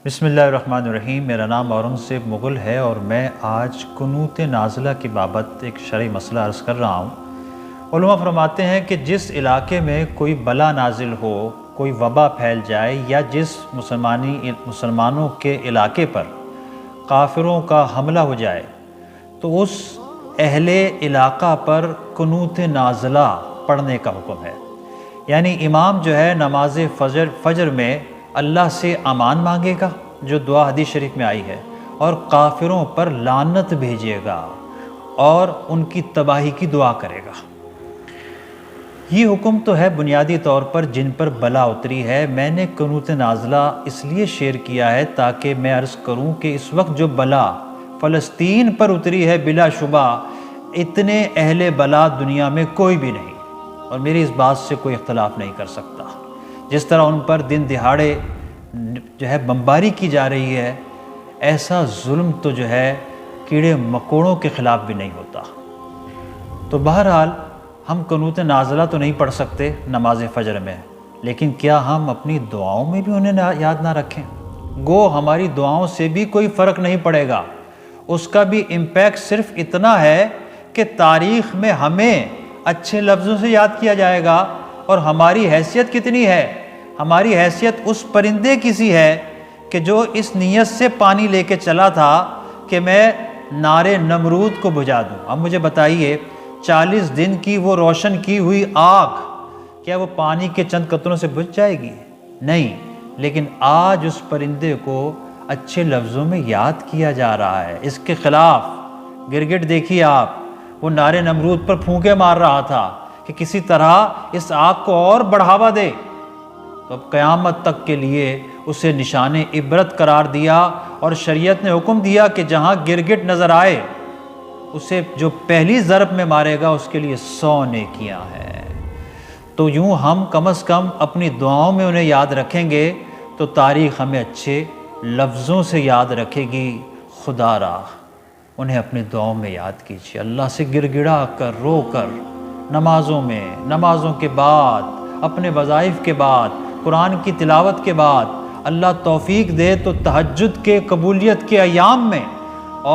بسم اللہ الرحمن الرحیم۔ میرا نام اورنگزیب مغل ہے اور میں آج قنوت نازلہ کی بابت ایک شرعی مسئلہ عرض کر رہا ہوں۔ علماء فرماتے ہیں کہ جس علاقے میں کوئی بلا نازل ہو، کوئی وبا پھیل جائے یا جس مسلمانوں کے علاقے پر کافروں کا حملہ ہو جائے تو اس اہل علاقہ پر قنوت نازلہ پڑھنے کا حکم ہے۔ یعنی امام جو ہے نماز فجر میں اللہ سے امان مانگے گا، جو دعا حدیث شریف میں آئی ہے، اور کافروں پر لعنت بھیجے گا اور ان کی تباہی کی دعا کرے گا۔ یہ حکم تو ہے بنیادی طور پر جن پر بلا اتری ہے۔ میں نے قنوت نازلہ اس لیے شیئر کیا ہے تاکہ میں عرض کروں کہ اس وقت جو بلا فلسطین پر اتری ہے، بلا شبہ اتنے اہل بلا دنیا میں کوئی بھی نہیں، اور میری اس بات سے کوئی اختلاف نہیں کر سکتا۔ جس طرح ان پر دن دہاڑے جو ہے بمباری کی جا رہی ہے، ایسا ظلم تو جو ہے کیڑے مکوڑوں کے خلاف بھی نہیں ہوتا۔ تو بہرحال ہم قنوت نازلہ تو نہیں پڑھ سکتے نماز فجر میں، لیکن کیا ہم اپنی دعاؤں میں بھی انہیں یاد نہ رکھیں؟ گو ہماری دعاؤں سے بھی کوئی فرق نہیں پڑے گا، اس کا بھی امپیکٹ صرف اتنا ہے کہ تاریخ میں ہمیں اچھے لفظوں سے یاد کیا جائے گا۔ اور ہماری حیثیت کتنی ہے؟ ہماری حیثیت اس پرندے کی سی ہے کہ جو اس نیت سے پانی لے کے چلا تھا کہ میں نار نمرود کو بجھا دوں۔ اب مجھے بتائیے 40 دن کی وہ روشن کی ہوئی آگ کیا وہ پانی کے چند قطروں سے بجھ جائے گی؟ نہیں، لیکن آج اس پرندے کو اچھے لفظوں میں یاد کیا جا رہا ہے۔ اس کے خلاف گرگٹ دیکھیے آپ، وہ نار نمرود پر پھونکے مار رہا تھا کہ کسی طرح اس آگ کو اور بڑھاوا دے، تو اب قیامت تک کے لیے اسے نشان عبرت قرار دیا، اور شریعت نے حکم دیا کہ جہاں گرگٹ نظر آئے اسے جو پہلی ضرب میں مارے گا اس کے لیے 100 نیکیاں ہیں۔ تو یوں ہم کم از کم اپنی دعاؤں میں انہیں یاد رکھیں گے تو تاریخ ہمیں اچھے لفظوں سے یاد رکھے گی۔ خدا را انہیں اپنی دعاؤں میں یاد کیجیے، اللہ سے گڑ گڑا کر رو کر، نمازوں میں، نمازوں کے بعد، اپنے وظائف کے بعد، قرآن کی تلاوت کے بعد، اللہ توفیق دے تو تہجد کے قبولیت کے ایام میں،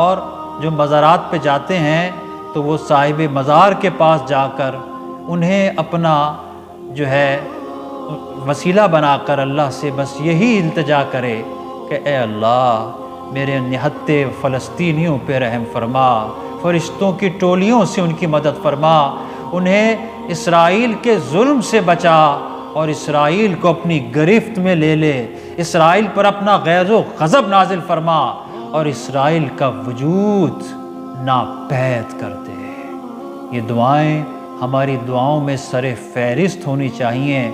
اور جو مزارات پہ جاتے ہیں تو وہ صاحب مزار کے پاس جا کر انہیں اپنا جو ہے وسیلہ بنا کر اللہ سے بس یہی التجا کرے کہ اے اللہ میرے نہتے فلسطینیوں پہ رحم فرما، فرشتوں کی ٹولیوں سے ان کی مدد فرما، انہیں اسرائیل کے ظلم سے بچا اور اسرائیل کو اپنی گرفت میں لے لے، اسرائیل پر اپنا غیظ و غضب نازل فرما اور اسرائیل کا وجود ناپید کر دے۔ یہ دعائیں ہماری دعاؤں میں سر فہرست ہونی چاہیے۔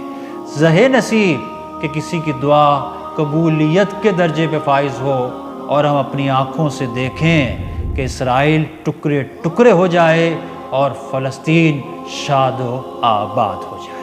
زہ نصیب کہ کسی کی دعا قبولیت کے درجے پہ فائز ہو اور ہم اپنی آنکھوں سے دیکھیں کہ اسرائیل ٹکڑے ٹکڑے ہو جائے اور فلسطین شاد و آباد ہو جائے۔